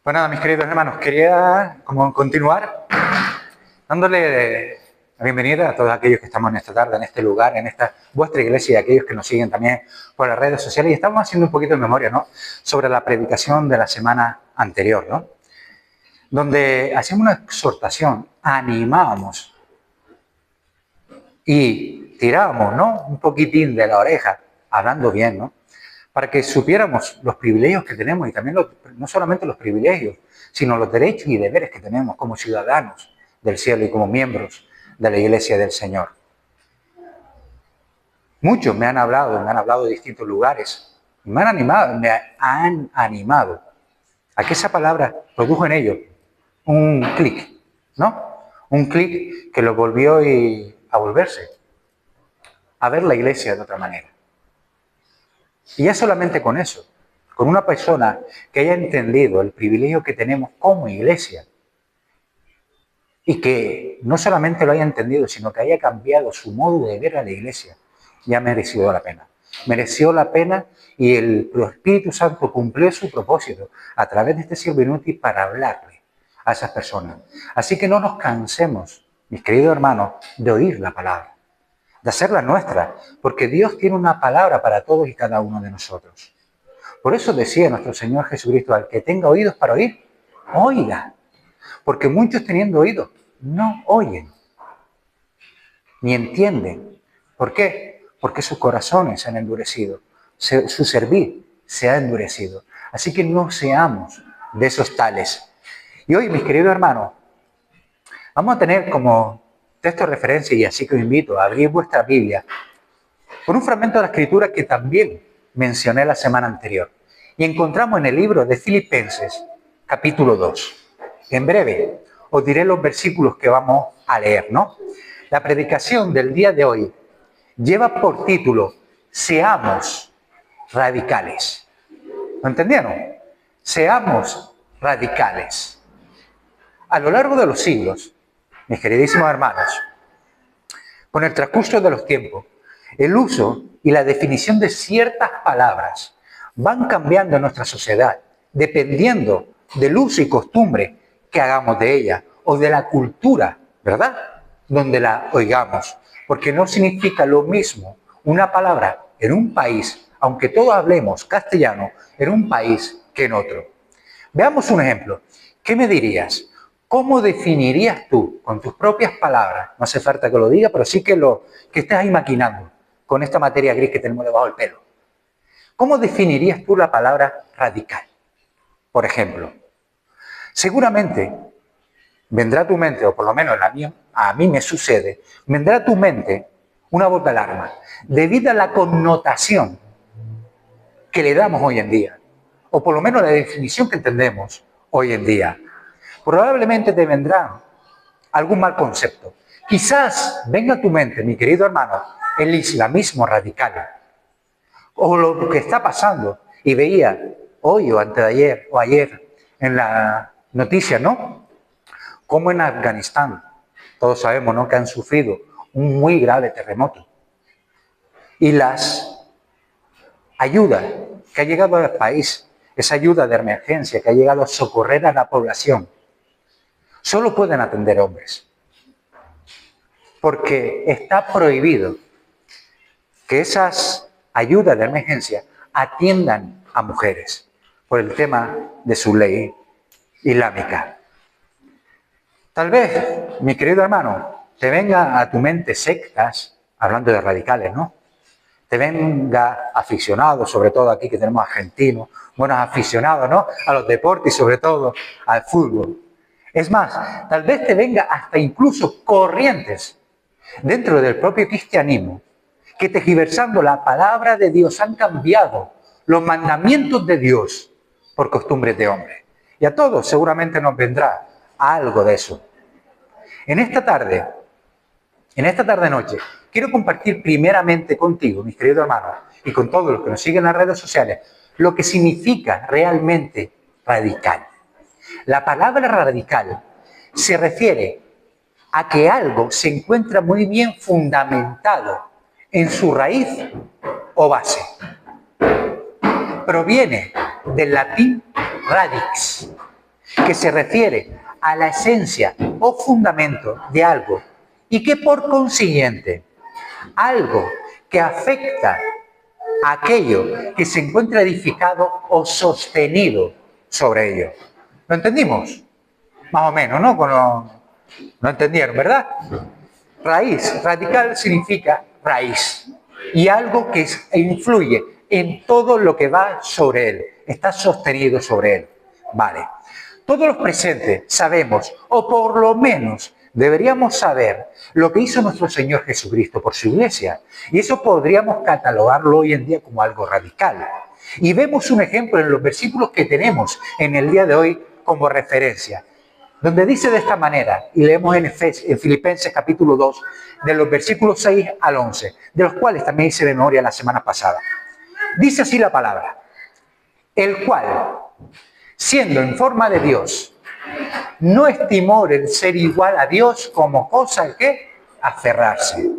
Pues nada, mis queridos hermanos, quería continuar dándole la bienvenida a todos aquellos que estamos en esta tarde, en este lugar, en esta vuestra iglesia y a aquellos que nos siguen también por las redes sociales. Y estamos haciendo un poquito de memoria, ¿no?, sobre la predicación de la semana anterior, ¿no?, donde hacíamos una exhortación, animábamos y tirábamos, ¿no?, un poquitín de la oreja, hablando bien, ¿no?, para que supiéramos los privilegios que tenemos y también no solamente los privilegios, sino los derechos y deberes que tenemos como ciudadanos del cielo y como miembros de la Iglesia del Señor. Muchos me han hablado de distintos lugares, me han animado a que esa palabra produjo en ellos un clic, ¿no? Un clic que lo volvió a volverse, a ver la Iglesia de otra manera. Y ya solamente con eso, con una persona que haya entendido el privilegio que tenemos como iglesia y que no solamente lo haya entendido, sino que haya cambiado su modo de ver a la iglesia, ya mereció la pena. Mereció la pena y el Espíritu Santo cumplió su propósito a través de este siervo inútil para hablarle a esas personas. Así que no nos cansemos, mis queridos hermanos, de oír la palabra, de hacerla nuestra, porque Dios tiene una palabra para todos y cada uno de nosotros. Por eso decía nuestro Señor Jesucristo, al que tenga oídos para oír, oiga. Porque muchos teniendo oídos no oyen, ni entienden. ¿Por qué? Porque sus corazones se han endurecido, su servir se ha endurecido. Así que no seamos de esos tales. Y hoy, mis queridos hermanos, vamos a tener como texto de referencia, y así que os invito a abrir vuestra Biblia, por un fragmento de la Escritura que también mencioné la semana anterior. Y encontramos en el libro de Filipenses, capítulo 2. En breve os diré los versículos que vamos a leer, ¿no? La predicación del día de hoy lleva por título Seamos radicales. ¿Lo entendieron? Seamos radicales. A lo largo de los siglos, mis queridísimos hermanos, con el transcurso de los tiempos, el uso y la definición de ciertas palabras van cambiando en nuestra sociedad, dependiendo del uso y costumbre que hagamos de ella o de la cultura, ¿verdad?, donde la oigamos. Porque no significa lo mismo una palabra en un país, aunque todos hablemos castellano, en un país que en otro. Veamos un ejemplo. ¿Qué me dirías? ¿Cómo definirías tú, con tus propias palabras, no hace falta que lo diga, pero sí que estés ahí maquinando con esta materia gris que tenemos debajo del pelo? ¿Cómo definirías tú la palabra radical? Por ejemplo, seguramente vendrá a tu mente, o por lo menos a mí me sucede, vendrá a tu mente una voz de alarma, debido a la connotación que le damos hoy en día, o por lo menos la definición que entendemos hoy en día. Probablemente te vendrá algún mal concepto. Quizás venga a tu mente, mi querido hermano, el islamismo radical, o lo que está pasando, y veía hoy o antes de ayer o ayer en la noticia, ¿no?, como en Afganistán, todos sabemos, ¿no?, que han sufrido un muy grave terremoto. Y las ayudas que ha llegado al país, esa ayuda de emergencia que ha llegado a socorrer a la población, solo pueden atender hombres. Porque está prohibido que esas ayudas de emergencia atiendan a mujeres por el tema de su ley islámica. Tal vez, mi querido hermano, te venga a tu mente sectas, hablando de radicales, ¿no? Te venga aficionados, sobre todo aquí que tenemos argentinos, buenos aficionados, ¿no?, a los deportes y sobre todo al fútbol. Es más, tal vez te venga hasta incluso corrientes dentro del propio cristianismo que tergiversando la palabra de Dios han cambiado los mandamientos de Dios por costumbres de hombre. Y a todos seguramente nos vendrá algo de eso. En esta tarde noche, quiero compartir primeramente contigo, mis queridos hermanos, y con todos los que nos siguen en las redes sociales, lo que significa realmente radical. La palabra radical se refiere a que algo se encuentra muy bien fundamentado en su raíz o base. Proviene del latín radix, que se refiere a la esencia o fundamento de algo y que por consiguiente algo que afecta a aquello que se encuentra edificado o sostenido sobre ello. ¿Lo entendimos? Más o menos, ¿no? ¿No entendieron, verdad? Raíz, radical significa raíz y algo que influye en todo lo que va sobre él, está sostenido sobre él. Vale. Todos los presentes sabemos, o por lo menos deberíamos saber, lo que hizo nuestro Señor Jesucristo por su iglesia. Y eso podríamos catalogarlo hoy en día como algo radical. Y vemos un ejemplo en los versículos que tenemos en el día de hoy como referencia, donde dice de esta manera, y leemos en Filipenses capítulo 2, de los versículos 6 al 11, de los cuales también hice memoria la semana pasada. Dice así la palabra: el cual, siendo en forma de Dios, no estimó el ser igual a Dios como cosa que aferrarse,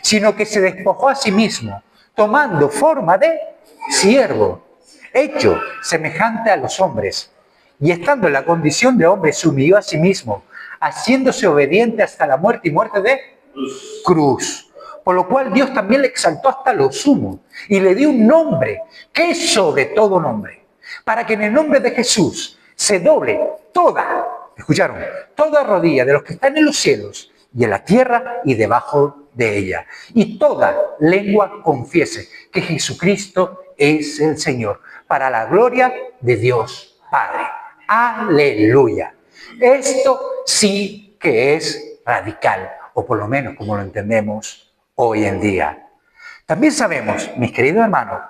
sino que se despojó a sí mismo, tomando forma de siervo, hecho semejante a los hombres, y estando en la condición de hombre se humilló a sí mismo, haciéndose obediente hasta la muerte y muerte de cruz. Por lo cual Dios también le exaltó hasta lo sumo y le dio un nombre que es sobre todo nombre, para que en el nombre de Jesús se doble toda, ¿escucharon? Toda rodilla de los que están en los cielos y en la tierra y debajo de ella. Y toda lengua confiese que Jesucristo es el Señor, para la gloria de Dios Padre. Aleluya. Esto sí que es radical, o por lo menos como lo entendemos hoy en día. También sabemos, mis queridos hermanos,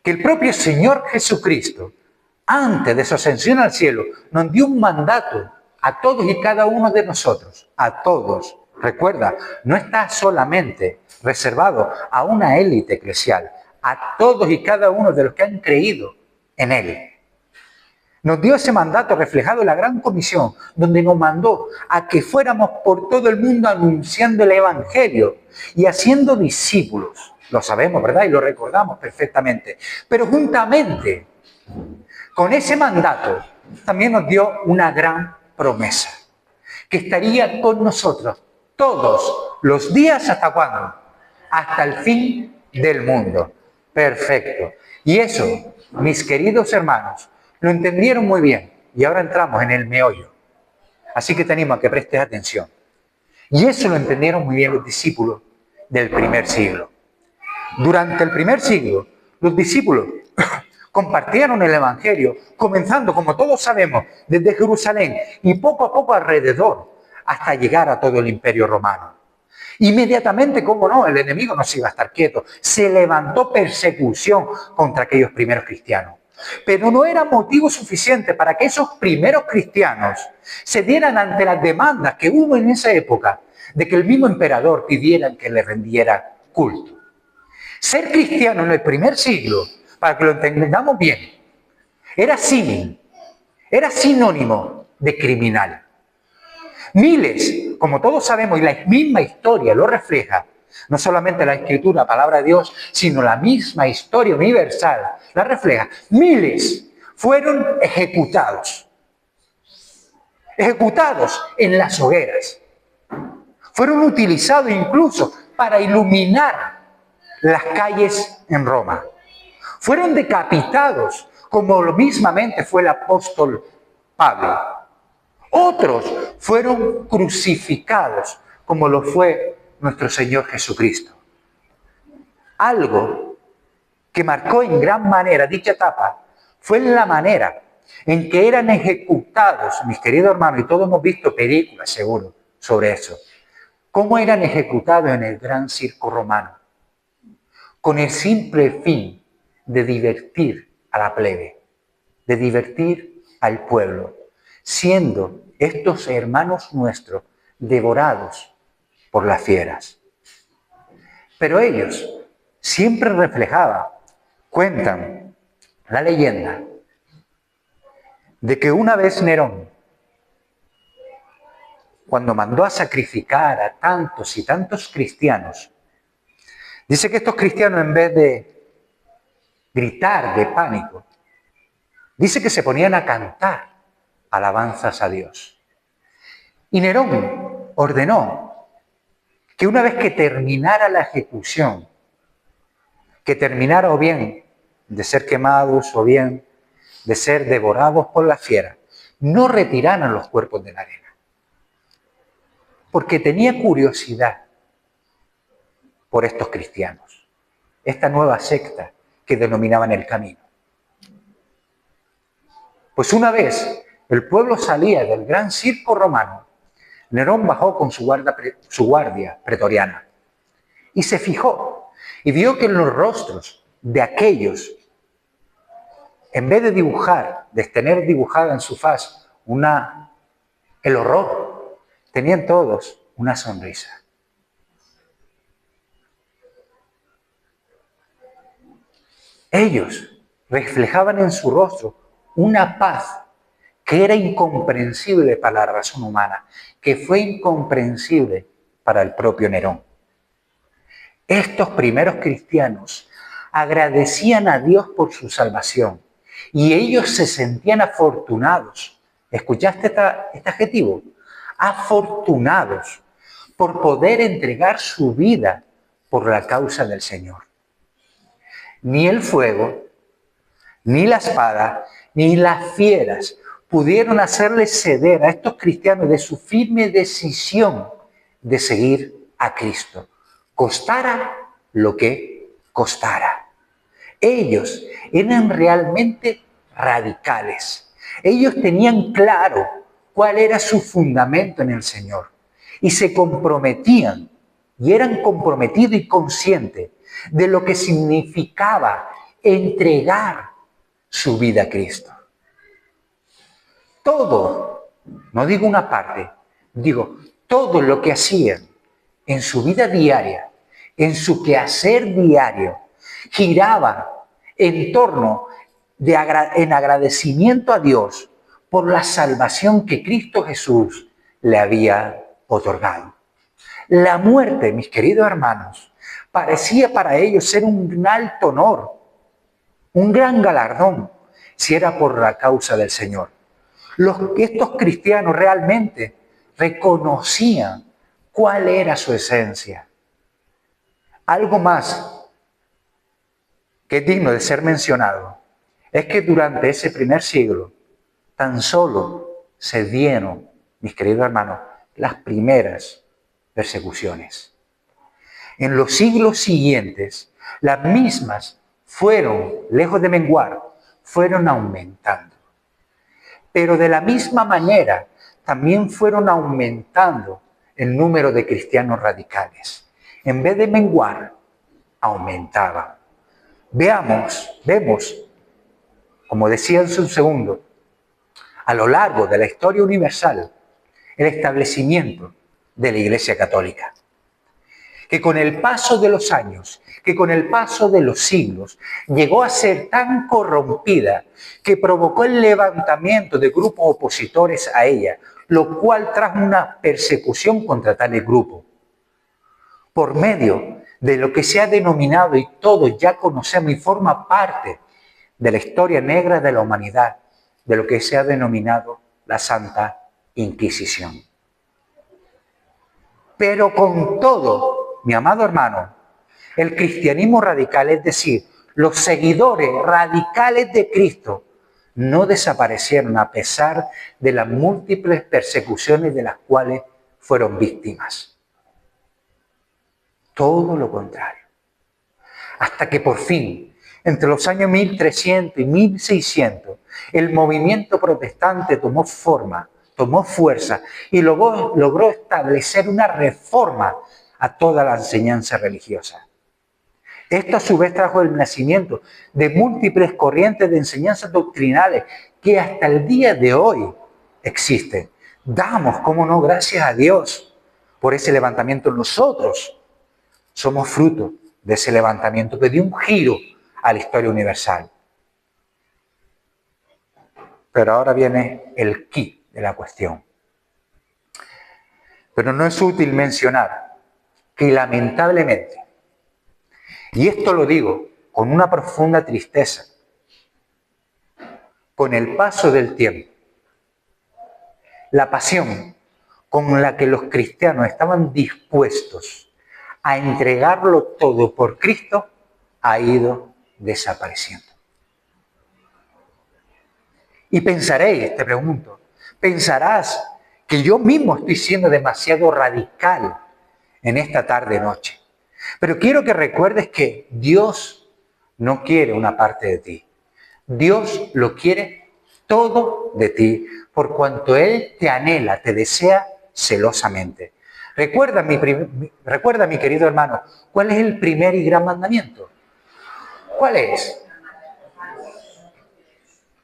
que el propio Señor Jesucristo, antes de su ascensión al cielo, nos dio un mandato a todos y cada uno de nosotros, a todos. Recuerda, no está solamente reservado a una élite eclesial, a todos y cada uno de los que han creído en Él. Nos dio ese mandato reflejado en la Gran Comisión, donde nos mandó a que fuéramos por todo el mundo anunciando el Evangelio y haciendo discípulos. Lo sabemos, ¿verdad? Y lo recordamos perfectamente. Pero juntamente con ese mandato también nos dio una gran promesa, que estaría con nosotros todos los días. ¿Hasta cuándo? Hasta el fin del mundo. Perfecto. Y eso, mis queridos hermanos, lo entendieron muy bien. Y ahora entramos en el meollo. Así que te animo a que prestes atención. Y eso lo entendieron muy bien los discípulos del primer siglo. Durante el primer siglo, los discípulos compartieron el Evangelio, comenzando, como todos sabemos, desde Jerusalén y poco a poco alrededor, hasta llegar a todo el Imperio Romano. Inmediatamente, cómo no, el enemigo no se iba a estar quieto. Se levantó persecución contra aquellos primeros cristianos. Pero no era motivo suficiente para que esos primeros cristianos se dieran ante las demandas que hubo en esa época de que el mismo emperador pidiera que le rendiera culto. Ser cristiano en el primer siglo, para que lo entendamos bien, era sinónimo de criminal. Miles, como todos sabemos, y la misma historia lo refleja, no solamente la Escritura, la palabra de Dios, sino la misma historia universal la refleja. Miles fueron ejecutados en las hogueras. Fueron utilizados incluso para iluminar las calles en Roma. Fueron decapitados, como lo mismamente fue el apóstol Pablo. Otros fueron crucificados, como lo fue nuestro Señor Jesucristo. Algo que marcó en gran manera dicha etapa fue la manera en que eran ejecutados, mis queridos hermanos, y todos hemos visto películas seguro sobre eso, cómo eran ejecutados en el gran circo romano, con el simple fin de divertir a la plebe, de divertir al pueblo, siendo estos hermanos nuestros devorados por las fieras. Pero ellos siempre reflejaban, cuentan la leyenda, de que una vez Nerón, cuando mandó a sacrificar a tantos y tantos cristianos, dice que estos cristianos, en vez de gritar de pánico, dice que se ponían a cantar alabanzas a Dios. Y Nerón ordenó que una vez que terminara la ejecución, que terminara o bien de ser quemados o bien de ser devorados por la fiera, no retiraran los cuerpos de la arena. Porque tenía curiosidad por estos cristianos, esta nueva secta que denominaban el camino. Pues una vez el pueblo salía del gran circo romano, Nerón bajó con su guardia pretoriana y se fijó y vio que en los rostros de aquellos, en vez de dibujar, de tener dibujada en su faz el horror, tenían todos una sonrisa. Ellos reflejaban en su rostro una paz que era incomprensible para la razón humana, que fue incomprensible para el propio Nerón. Estos primeros cristianos agradecían a Dios por su salvación y ellos se sentían afortunados. ¿Escuchaste este adjetivo? Afortunados por poder entregar su vida por la causa del Señor. Ni el fuego, ni la espada, ni las fieras pudieron hacerles ceder a estos cristianos de su firme decisión de seguir a Cristo, costara lo que costara. Ellos eran realmente radicales. Ellos tenían claro cuál era su fundamento en el Señor y se comprometían y eran comprometidos y conscientes de lo que significaba entregar su vida a Cristo. Todo, no digo una parte, digo todo lo que hacían en su vida diaria, en su quehacer diario, giraba en torno en agradecimiento a Dios por la salvación que Cristo Jesús le había otorgado. La muerte, mis queridos hermanos, parecía para ellos ser un alto honor, un gran galardón, si era por la causa del Señor. Estos cristianos realmente reconocían cuál era su esencia. Algo más que es digno de ser mencionado es que durante ese primer siglo tan solo se dieron, mis queridos hermanos, las primeras persecuciones. En los siglos siguientes, las mismas fueron, lejos de menguar, fueron aumentando. Pero de la misma manera, también fueron aumentando el número de cristianos radicales. En vez de menguar, aumentaban. Vemos, como decía hace un segundo, a lo largo de la historia universal, el establecimiento de la Iglesia Católica. Que con el paso de los años, que con el paso de los siglos, llegó a ser tan corrompida que provocó el levantamiento de grupos opositores a ella, lo cual trajo una persecución contra tales grupos. Por medio de lo que se ha denominado, y todos ya conocemos y forma parte de la historia negra de la humanidad, de lo que se ha denominado la Santa Inquisición. Pero con todo, mi amado hermano, el cristianismo radical, es decir, los seguidores radicales de Cristo, no desaparecieron a pesar de las múltiples persecuciones de las cuales fueron víctimas. Todo lo contrario. Hasta que por fin, entre los años 1300 y 1600, el movimiento protestante tomó forma, tomó fuerza y logró establecer una reforma a toda la enseñanza religiosa. Esto a su vez trajo el nacimiento de múltiples corrientes de enseñanzas doctrinales que hasta el día de hoy existen. Damos, cómo no, gracias a Dios por ese levantamiento. Nosotros somos fruto de ese levantamiento que dio un giro a la historia universal. Pero ahora viene el quid de la cuestión. Pero no es útil mencionar que lamentablemente, y esto lo digo con una profunda tristeza, con el paso del tiempo, la pasión con la que los cristianos estaban dispuestos a entregarlo todo por Cristo ha ido desapareciendo. Y pensaréis, te pregunto, pensarás que yo mismo estoy siendo demasiado radical en esta tarde-noche. Pero quiero que recuerdes que Dios no quiere una parte de ti. Dios lo quiere todo de ti, por cuanto Él te anhela, te desea celosamente. Recuerda, mi querido hermano, ¿cuál es el primer y gran mandamiento? ¿Cuál es?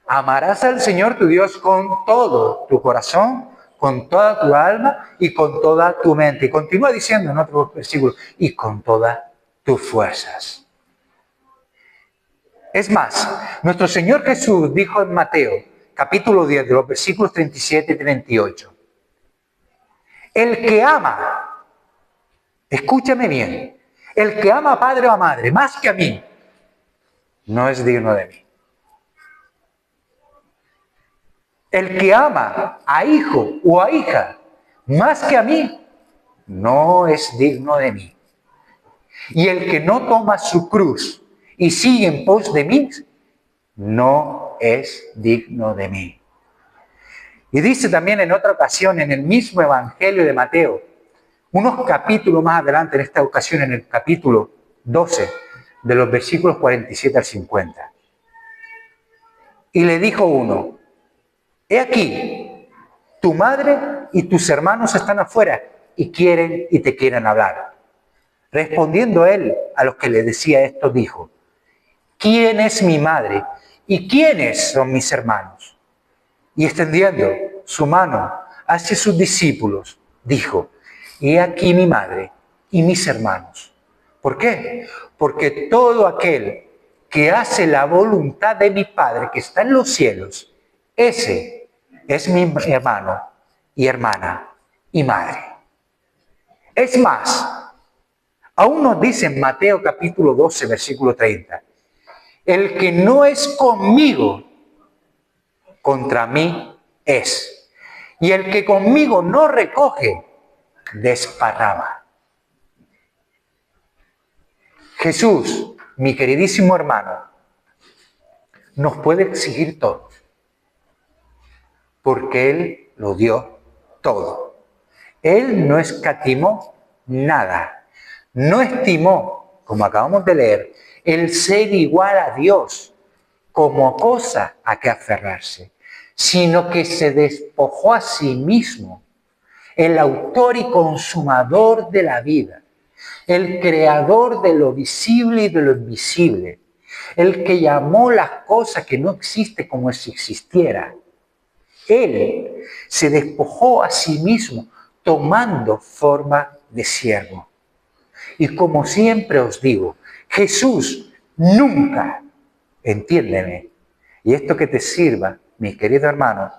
Amarás al Señor tu Dios con todo tu corazón, con toda tu alma y con toda tu mente. Y continúa diciendo en otro versículo, y con todas tus fuerzas. Es más, nuestro Señor Jesús dijo en Mateo, capítulo 10, de los versículos 37 y 38, el que ama, escúchame bien, el que ama a padre o a madre más que a mí, no es digno de mí. El que ama a hijo o a hija más que a mí, no es digno de mí. Y el que no toma su cruz y sigue en pos de mí, no es digno de mí. Y dice también en otra ocasión, en el mismo Evangelio de Mateo, unos capítulos más adelante, en esta ocasión en el capítulo 12, de los versículos 47 al 50. Y le dijo uno, he aquí, tu madre y tus hermanos están afuera y te quieren hablar. Respondiendo él a los que le decía esto, dijo, ¿quién es mi madre y quiénes son mis hermanos? Y extendiendo su mano hacia sus discípulos, dijo, he aquí mi madre y mis hermanos. ¿Por qué? Porque todo aquel que hace la voluntad de mi Padre que está en los cielos, ese es mi hermano y hermana y madre. Es más, aún nos dice en Mateo capítulo 12, versículo 30, el que no es conmigo, contra mí es. Y el que conmigo no recoge, desparrama. Jesús, mi queridísimo hermano, nos puede exigir todo, porque Él lo dio todo. Él no escatimó nada, no estimó, como acabamos de leer, el ser igual a Dios como cosa a que aferrarse, sino que se despojó a sí mismo, el autor y consumador de la vida, el creador de lo visible y de lo invisible, el que llamó las cosas que no existen como si existiera. Él se despojó a sí mismo tomando forma de siervo. Y como siempre os digo, Jesús nunca, entiéndeme, y esto que te sirva, mi querido hermano,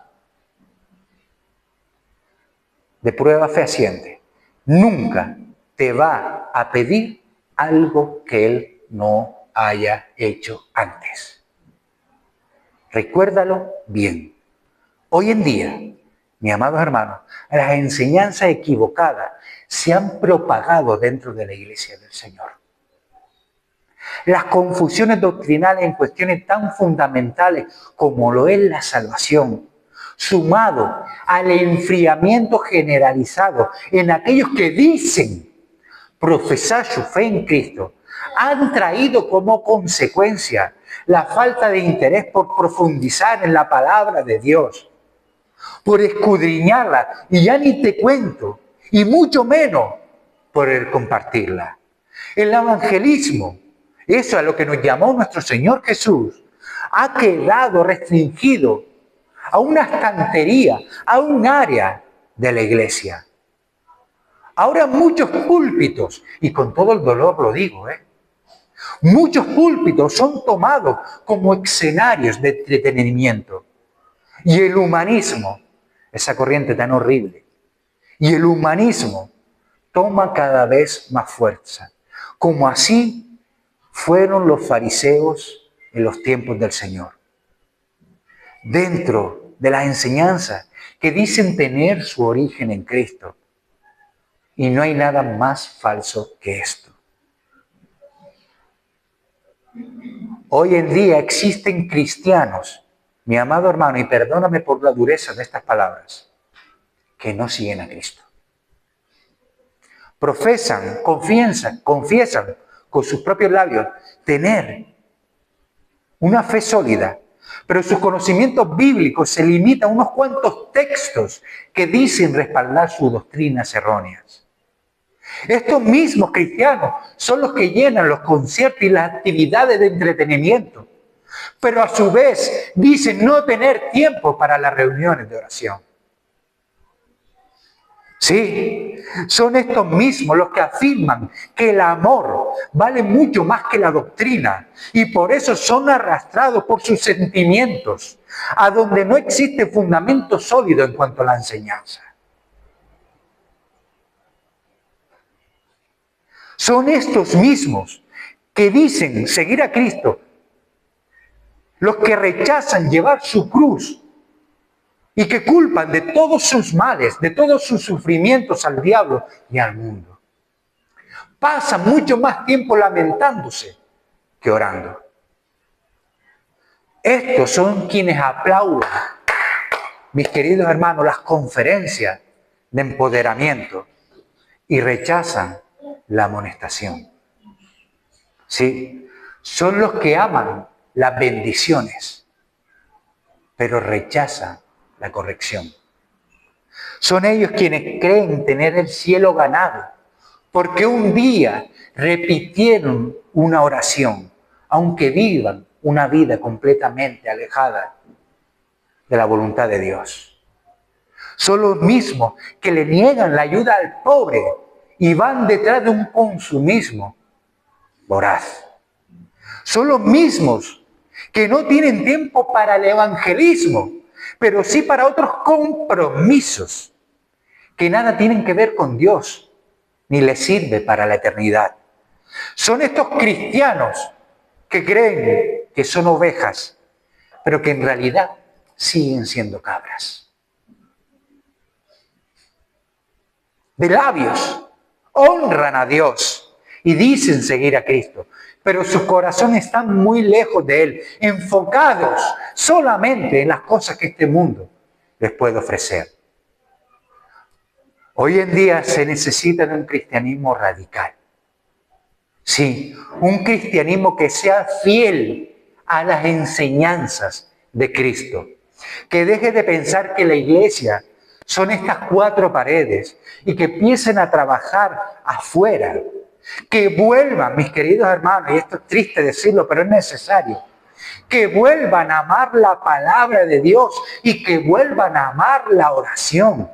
de prueba fehaciente, nunca te va a pedir algo que Él no haya hecho antes. Recuérdalo bien. Hoy en día, mis amados hermanos, las enseñanzas equivocadas se han propagado dentro de la iglesia del Señor. Las confusiones doctrinales en cuestiones tan fundamentales como lo es la salvación, sumado al enfriamiento generalizado en aquellos que dicen profesar su fe en Cristo, han traído como consecuencia la falta de interés por profundizar en la palabra de Dios, por escudriñarla, y ya ni te cuento, y mucho menos por el compartirla. El evangelismo, eso a lo que nos llamó nuestro Señor Jesús, ha quedado restringido a una estantería, a un área de la iglesia. Ahora muchos púlpitos, y con todo el dolor lo digo, muchos púlpitos son tomados como escenarios de entretenimiento. Y el humanismo, esa corriente tan horrible, y el humanismo toma cada vez más fuerza, como así fueron los fariseos en los tiempos del Señor. Dentro de las enseñanzas que dicen tener su origen en Cristo. Y no hay nada más falso que esto. Hoy en día existen cristianos, mi amado hermano, y perdóname por la dureza de estas palabras, que no siguen a Cristo. Profesan, confiesan con sus propios labios tener una fe sólida, pero sus conocimientos bíblicos se limitan a unos cuantos textos que dicen respaldar sus doctrinas erróneas. Estos mismos cristianos son los que llenan los conciertos y las actividades de entretenimiento, pero a su vez dicen no tener tiempo para las reuniones de oración. Sí, son estos mismos los que afirman que el amor vale mucho más que la doctrina y por eso son arrastrados por sus sentimientos, a donde no existe fundamento sólido en cuanto a la enseñanza. Son estos mismos que dicen seguir a Cristo, los que rechazan llevar su cruz y que culpan de todos sus males, de todos sus sufrimientos al diablo y al mundo. Pasan mucho más tiempo lamentándose que orando. Estos son quienes aplauden, mis queridos hermanos, las conferencias de empoderamiento y rechazan la amonestación. Sí, son los que aman las bendiciones, pero rechazan la corrección. Son ellos quienes creen tener el cielo ganado, porque un día repitieron una oración, aunque vivan una vida completamente alejada de la voluntad de Dios. Son los mismos que le niegan la ayuda al pobre y van detrás de un consumismo voraz. Son los mismos que no tienen tiempo para el evangelismo, pero sí para otros compromisos que nada tienen que ver con Dios, ni les sirve para la eternidad. Son estos cristianos que creen que son ovejas, pero que en realidad siguen siendo cabras. De labios honran a Dios y dicen seguir a Cristo, pero sus corazones están muy lejos de Él, enfocados solamente en las cosas que este mundo les puede ofrecer. Hoy en día se necesita de un cristianismo radical. Sí, un cristianismo que sea fiel a las enseñanzas de Cristo. Que deje de pensar que la iglesia son estas 4 paredes y que empiecen a trabajar afuera. Que vuelvan, mis queridos hermanos, y esto es triste decirlo, pero es necesario, que vuelvan a amar la palabra de Dios y que vuelvan a amar la oración.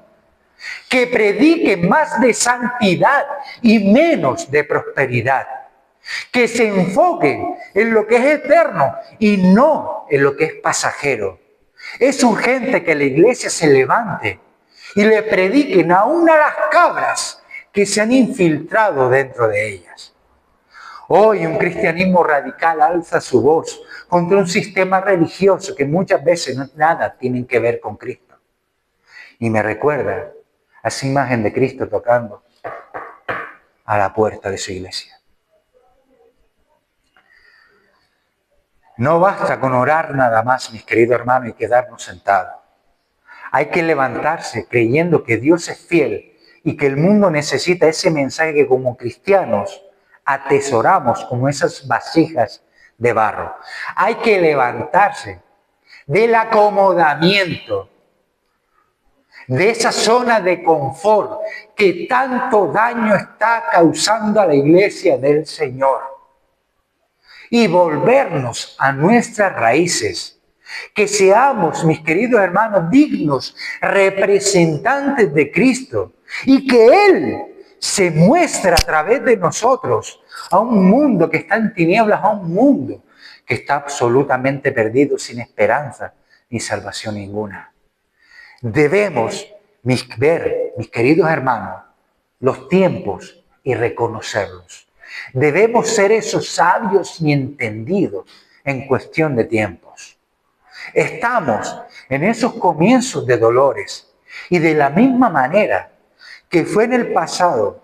Que prediquen más de santidad y menos de prosperidad. Que se enfoquen en lo que es eterno y no en lo que es pasajero. Es urgente que la iglesia se levante y le prediquen aún a las cabras que se han infiltrado dentro de ellas. Hoy un cristianismo radical alza su voz contra un sistema religioso que muchas veces no nada tienen que ver con Cristo. Y me recuerda a esa imagen de Cristo tocando a la puerta de su iglesia. No basta con orar nada más, mis queridos hermanos, y quedarnos sentados. Hay que levantarse creyendo que Dios es fiel y que el mundo necesita ese mensaje que como cristianos atesoramos como esas vasijas de barro. Hay que levantarse del acomodamiento, de esa zona de confort que tanto daño está causando a la iglesia del Señor. Y volvernos a nuestras raíces. Que seamos, mis queridos hermanos, dignos representantes de Cristo. Y que Él se muestre a través de nosotros a un mundo que está en tinieblas, a un mundo que está absolutamente perdido, sin esperanza ni salvación ninguna. Debemos ver, mis queridos hermanos, los tiempos y reconocerlos. Debemos ser esos sabios y entendidos en cuestión de tiempos. Estamos en esos comienzos de dolores. Y de la misma manera que fue en el pasado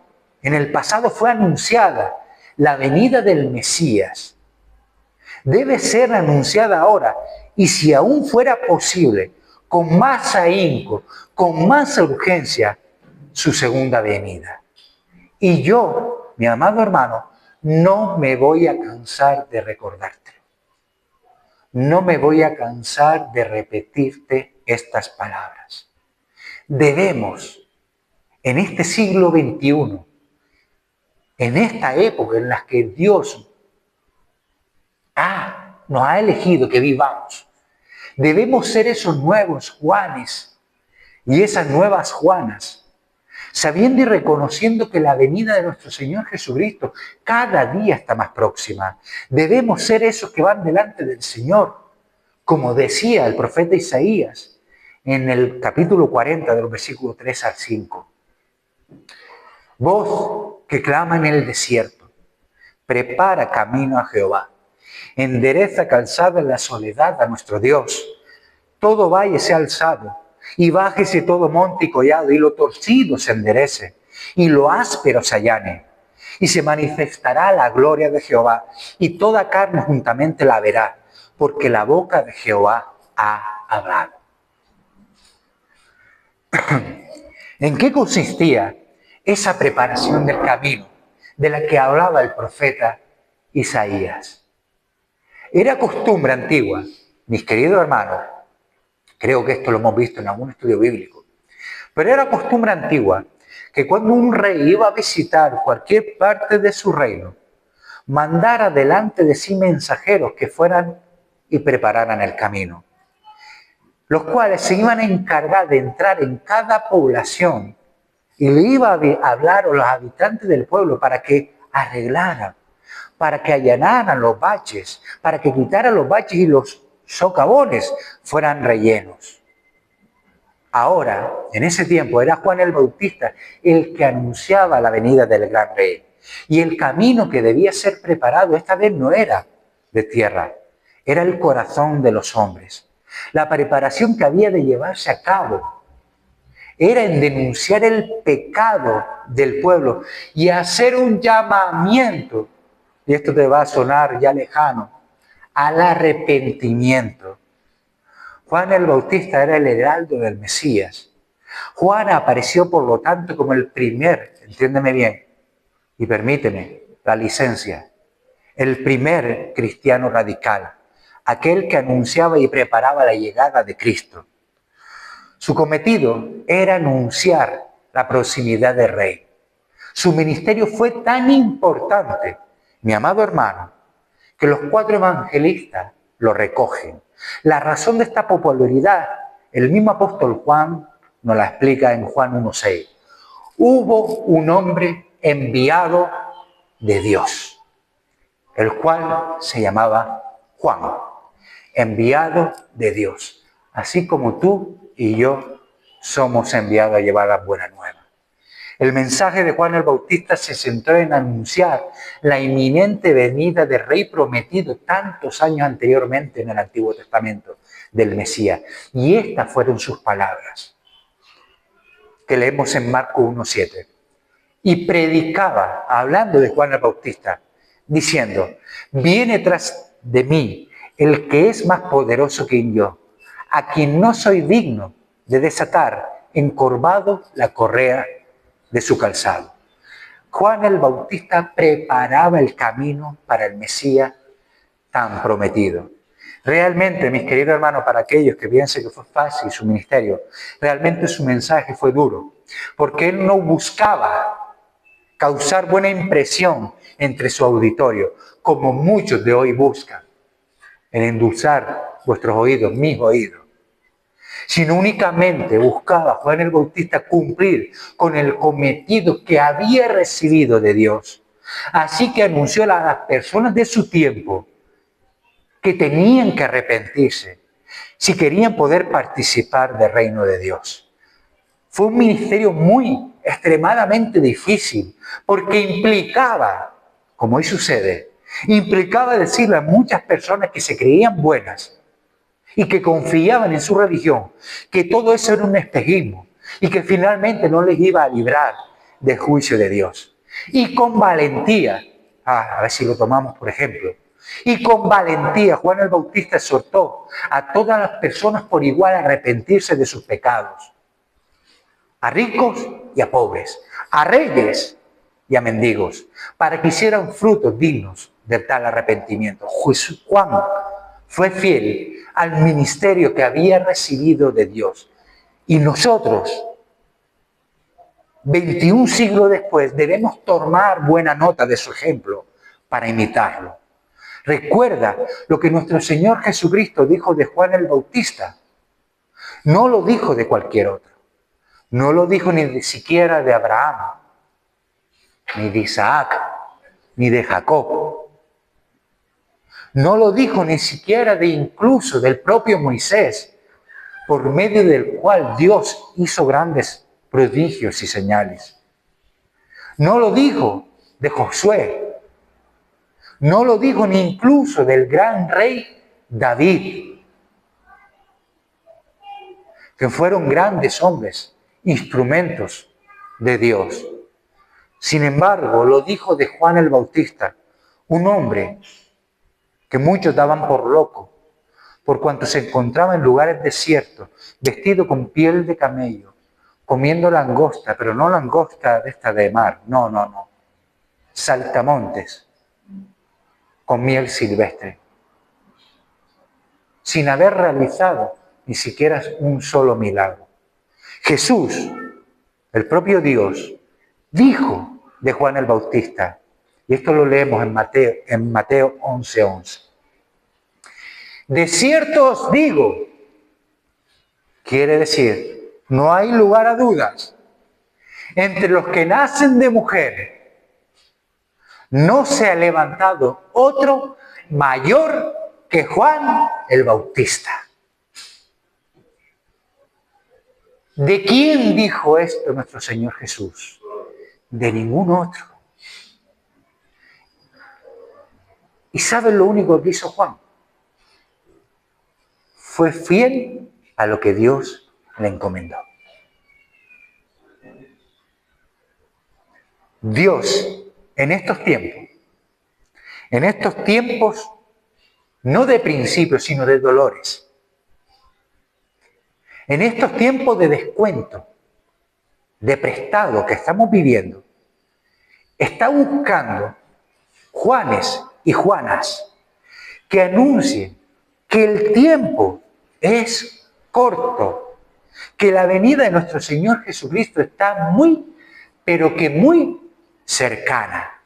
fue anunciada la venida del Mesías, debe ser anunciada ahora, y si aún fuera posible, con más ahínco, con más urgencia, su segunda venida. Y yo, mi amado hermano, no me voy a cansar de recordártelo. No me voy a cansar de repetirte estas palabras. Debemos, en este siglo XXI, en esta época en la que Dios nos ha elegido que vivamos, debemos ser esos nuevos Juanes y esas nuevas Juanas, sabiendo y reconociendo que la venida de nuestro Señor Jesucristo cada día está más próxima. Debemos ser esos que van delante del Señor, como decía el profeta Isaías en el capítulo 40 de los versículos 3 al 5. Voz que clama en el desierto, prepara camino a Jehová, endereza calzada en la soledad a nuestro Dios. Todo valle sea alzado, y bájese todo monte y collado, y lo torcido se enderece, y lo áspero se allane. Y se manifestará la gloria de Jehová, y toda carne juntamente la verá, porque la boca de Jehová ha hablado. ¿En qué consistía esa preparación del camino de la que hablaba el profeta Isaías? Era costumbre antigua, mis queridos hermanos, creo que esto lo hemos visto en algún estudio bíblico, pero era costumbre antigua que cuando un rey iba a visitar cualquier parte de su reino, mandara delante de sí mensajeros que fueran y prepararan el camino, los cuales se iban a encargar de entrar en cada población y le iba a hablar a los habitantes del pueblo para que arreglaran, para que allanaran los baches, para que quitaran los baches y los socavones fueran rellenos. Ahora, en ese tiempo, era Juan el Bautista el que anunciaba la venida del gran rey. Y el camino que debía ser preparado esta vez no era de tierra, era el corazón de los hombres. La preparación que había de llevarse a cabo era en denunciar el pecado del pueblo y hacer un llamamiento, y esto te va a sonar ya lejano, al arrepentimiento. Juan el Bautista era el heraldo del Mesías. Juan apareció, por lo tanto, como el primer, entiéndeme bien, y permíteme la licencia, el primer cristiano radical, aquel que anunciaba y preparaba la llegada de Cristo. Su cometido era anunciar la proximidad del Rey. Su ministerio fue tan importante, mi amado hermano, que los 4 evangelistas lo recogen. La razón de esta popularidad, el mismo apóstol Juan nos la explica en Juan 1:6. Hubo un hombre enviado de Dios, el cual se llamaba Juan, enviado de Dios, así como tú y yo somos enviados a llevar las buenas nuevas. El mensaje de Juan el Bautista se centró en anunciar la inminente venida del Rey prometido tantos años anteriormente en el Antiguo Testamento, del Mesías. Y estas fueron sus palabras, que leemos en Marcos 1:7. Y predicaba, hablando de Juan el Bautista, diciendo: viene tras de mí el que es más poderoso que yo, a quien no soy digno de desatar encorvado la correa de su calzado. Juan el Bautista preparaba el camino para el Mesías tan prometido. Realmente, mis queridos hermanos, para aquellos que piensen que fue fácil su ministerio, realmente su mensaje fue duro, porque él no buscaba causar buena impresión entre su auditorio, como muchos de hoy buscan, en endulzar vuestros oídos, mis oídos, sino únicamente buscaba Juan el Bautista cumplir con el cometido que había recibido de Dios. Así que anunció a las personas de su tiempo que tenían que arrepentirse si querían poder participar del reino de Dios. Fue un ministerio extremadamente difícil, porque implicaba, como hoy sucede, implicaba decirle a muchas personas que se creían buenas y que confiaban en su religión, que todo eso era un espejismo y que finalmente no les iba a librar del juicio de Dios. Y con valentía, a ver si lo tomamos por ejemplo, y con valentía Juan el Bautista exhortó a todas las personas por igual a arrepentirse de sus pecados, a ricos y a pobres, a reyes y a mendigos, para que hicieran frutos dignos de tal arrepentimiento. Juan fue fiel al ministerio que había recibido de Dios. Y nosotros, 21 siglos después, debemos tomar buena nota de su ejemplo para imitarlo. Recuerda lo que nuestro Señor Jesucristo dijo de Juan el Bautista. No lo dijo de cualquier otro. No lo dijo ni siquiera de Abraham, ni de Isaac, ni de Jacob. No lo dijo ni siquiera de incluso del propio Moisés, por medio del cual Dios hizo grandes prodigios y señales. No lo dijo de Josué. No lo dijo ni incluso del gran rey David, que fueron grandes hombres, instrumentos de Dios. Sin embargo, lo dijo de Juan el Bautista, un hombre que muchos daban por loco, por cuanto se encontraba en lugares desiertos, vestido con piel de camello, comiendo langosta, pero no langosta de esta de mar, no, saltamontes, con miel silvestre, sin haber realizado ni siquiera un solo milagro. Jesús, el propio Dios, dijo de Juan el Bautista, y esto lo leemos en Mateo 11:11. De cierto os digo, quiere decir, no hay lugar a dudas, entre los que nacen de mujer, no se ha levantado otro mayor que Juan el Bautista. ¿De quién dijo esto nuestro Señor Jesús? De ningún otro. ¿Y saben lo único que hizo Juan? Fue fiel a lo que Dios le encomendó. Dios, en estos tiempos no de principios, sino de dolores, en estos tiempos de descuento, de prestado que estamos viviendo, está buscando Juanes y Juanas que anuncien que el tiempo es corto, que la venida de nuestro Señor Jesucristo está muy, pero que muy cercana.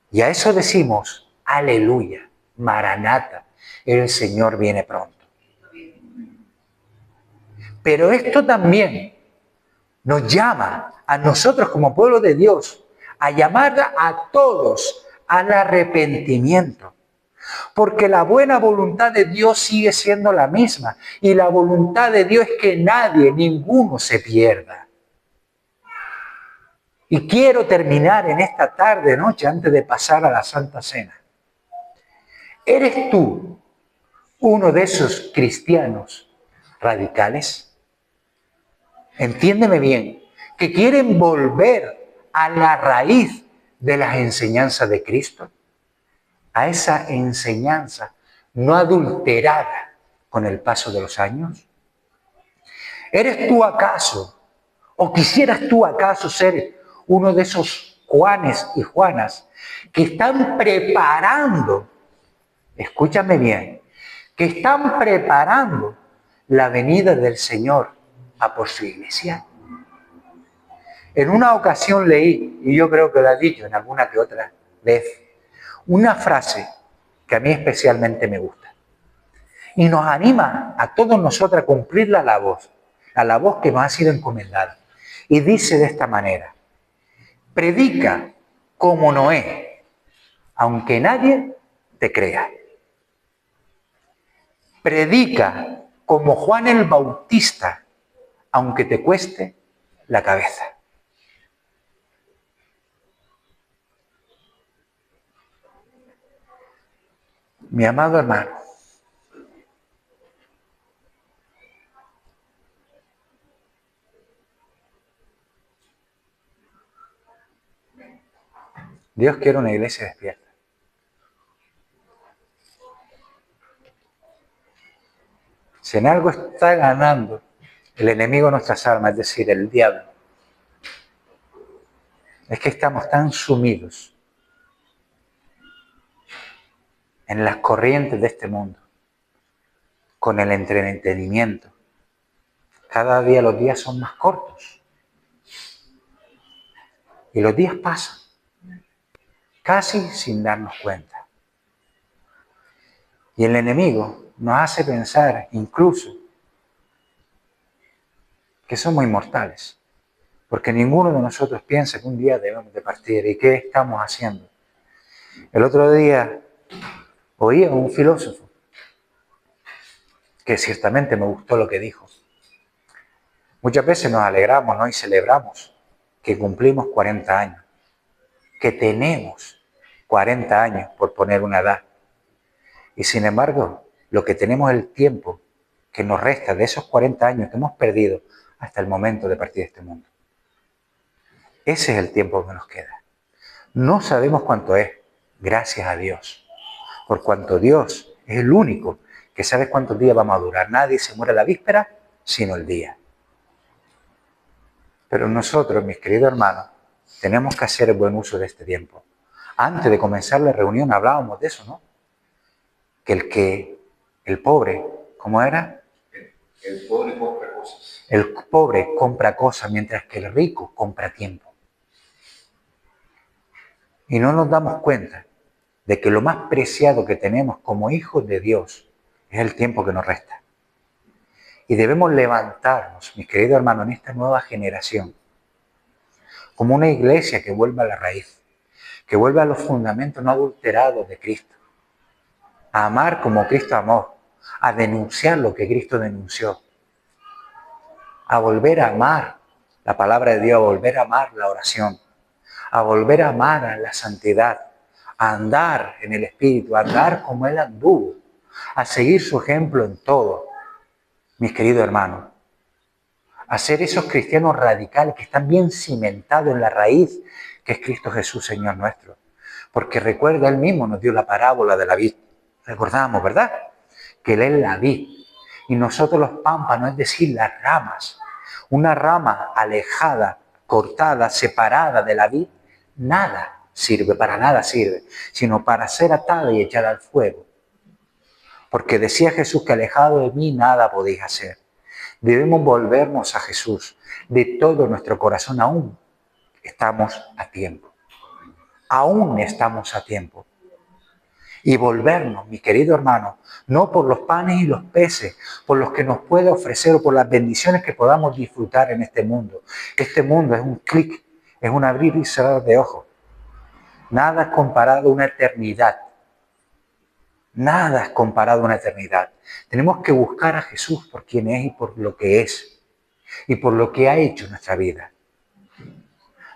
Y a eso decimos, aleluya, Maranata, el Señor viene pronto. Pero esto también nos llama a nosotros como pueblo de Dios a llamar a todos al arrepentimiento. Porque la buena voluntad de Dios sigue siendo la misma. Y la voluntad de Dios es que nadie, ninguno se pierda. Y quiero terminar en esta tarde, noche, antes de pasar a la Santa Cena. ¿Eres tú uno de esos cristianos radicales? Entiéndeme bien, que quieren volver a la raíz de las enseñanzas de Cristo, a esa enseñanza no adulterada con el paso de los años. ¿Eres tú acaso, o quisieras tú acaso ser uno de esos Juanes y Juanas que están preparando, escúchame bien, que están preparando la venida del Señor a por su iglesia? En una ocasión leí, y yo creo que lo he dicho en alguna que otra vez, una frase que a mí especialmente me gusta. Y nos anima a todos nosotros a cumplir la labor que nos ha sido encomendada. Y dice de esta manera: predica como Noé, aunque nadie te crea. Predica como Juan el Bautista, aunque te cueste la cabeza. Mi amado hermano, Dios quiere una iglesia despierta. Si en algo está ganando el enemigo de nuestras almas, es decir, el diablo, es que estamos tan sumidos en las corrientes de este mundo, con el entretenimiento. Cada día los días son más cortos. Y los días pasan, casi sin darnos cuenta. Y el enemigo nos hace pensar incluso que somos inmortales. Porque ninguno de nosotros piensa que un día debemos de partir. ¿Y qué estamos haciendo? El otro día oí a un filósofo que ciertamente me gustó lo que dijo. Muchas veces nos alegramos, ¿no? Y celebramos que cumplimos 40 años, que tenemos 40 años, por poner una edad. Y sin embargo, lo que tenemos es el tiempo que nos resta de esos 40 años que hemos perdido hasta el momento de partir de este mundo. Ese es el tiempo que nos queda. No sabemos cuánto es, gracias a Dios. Por cuanto Dios es el único que sabe cuántos días vamos a durar. Nadie se muere la víspera, sino el día. Pero nosotros, mis queridos hermanos, tenemos que hacer el buen uso de este tiempo. Antes de comenzar la reunión hablábamos de eso, ¿no? Que el pobre, ¿cómo era? El pobre compra cosas. El pobre compra cosas, mientras que el rico compra tiempo. Y no nos damos cuenta de que lo más preciado que tenemos como hijos de Dios es el tiempo que nos resta. Y debemos levantarnos, mis queridos hermanos, en esta nueva generación, como una iglesia que vuelva a la raíz, que vuelva a los fundamentos no adulterados de Cristo, a amar como Cristo amó, a denunciar lo que Cristo denunció, a volver a amar la palabra de Dios, a volver a amar la oración, a volver a amar a la santidad, a andar en el Espíritu, a andar como Él anduvo, a seguir su ejemplo en todo, mis queridos hermanos, a ser esos cristianos radicales que están bien cimentados en la raíz que es Cristo Jesús, Señor nuestro. Porque recuerda, Él mismo nos dio la parábola de la vid. Recordamos, ¿verdad? Que Él es la vid y nosotros los pámpanos, es decir, las ramas. Una rama alejada, cortada, separada de la vid, nada sirve, para nada sirve, sino para ser atada y echada al fuego. Porque decía Jesús que alejado de mí nada podéis hacer. Debemos volvernos a Jesús de todo nuestro corazón. Aún estamos a tiempo. Aún estamos a tiempo. Y volvernos, mi querido hermano, no por los panes y los peces, por los que nos puede ofrecer o por las bendiciones que podamos disfrutar en este mundo. Este mundo es un clic, es un abrir y cerrar de ojos. Nada comparado a una eternidad. Nada comparado a una eternidad. Tenemos que buscar a Jesús por quien es y por lo que es. Y por lo que ha hecho en nuestra vida.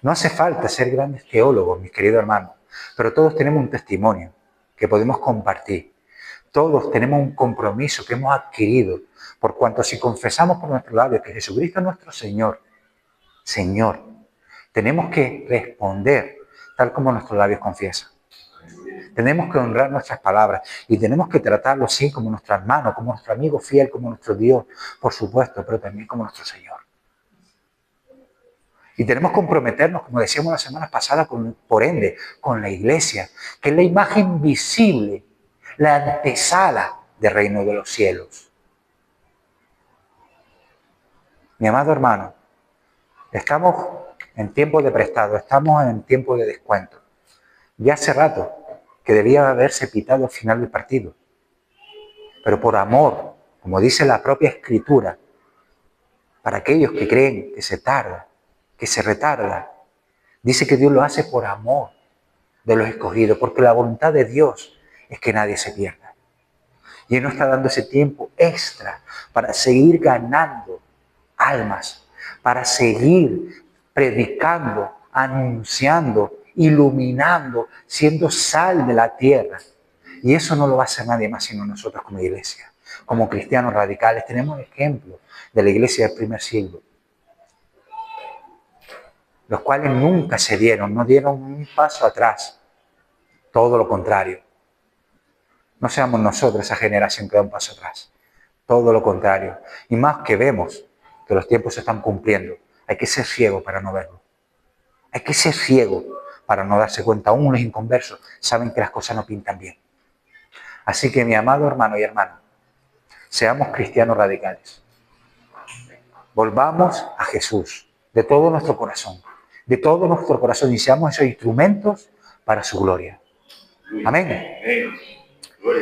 No hace falta ser grandes teólogos, mis queridos hermanos, pero todos tenemos un testimonio que podemos compartir. Todos tenemos un compromiso que hemos adquirido, por cuanto si confesamos por nuestros labios que Jesucristo es nuestro Señor, Señor, tenemos que responder tal como nuestros labios confiesan. Tenemos que honrar nuestras palabras y tenemos que tratarlo así como nuestro hermano, como nuestro amigo fiel, como nuestro Dios, por supuesto, pero también como nuestro Señor. Y tenemos que comprometernos, como decíamos la semana pasada, por ende, con la iglesia, que es la imagen visible, la antesala del reino de los cielos. Mi amado hermano, estamos en tiempo de prestado, estamos en tiempo de descuento. Ya hace rato que debía haberse pitado al final del partido. Pero por amor, como dice la propia Escritura, para aquellos que creen que se tarda, que se retarda, dice que Dios lo hace por amor de los escogidos, porque la voluntad de Dios es que nadie se pierda. Y Él nos está dando ese tiempo extra para seguir ganando almas, para seguir predicando, anunciando, iluminando, siendo sal de la tierra. Y eso no lo va a hacer nadie más sino nosotros como iglesia, como cristianos radicales. Tenemos ejemplo de la iglesia del primer siglo. los cuales nunca se dieron, no dieron un paso atrás. Todo lo contrario. No seamos nosotros esa generación que da un paso atrás. Todo lo contrario. Y más que vemos que los tiempos se están cumpliendo, hay que ser ciego para no verlo. Hay que ser ciego para no darse cuenta. Aún los inconversos saben que las cosas no pintan bien. Así que, mi amado hermano y hermana, seamos cristianos radicales. Volvamos a Jesús de todo nuestro corazón. De todo nuestro corazón. Y seamos esos instrumentos para su gloria. Amén.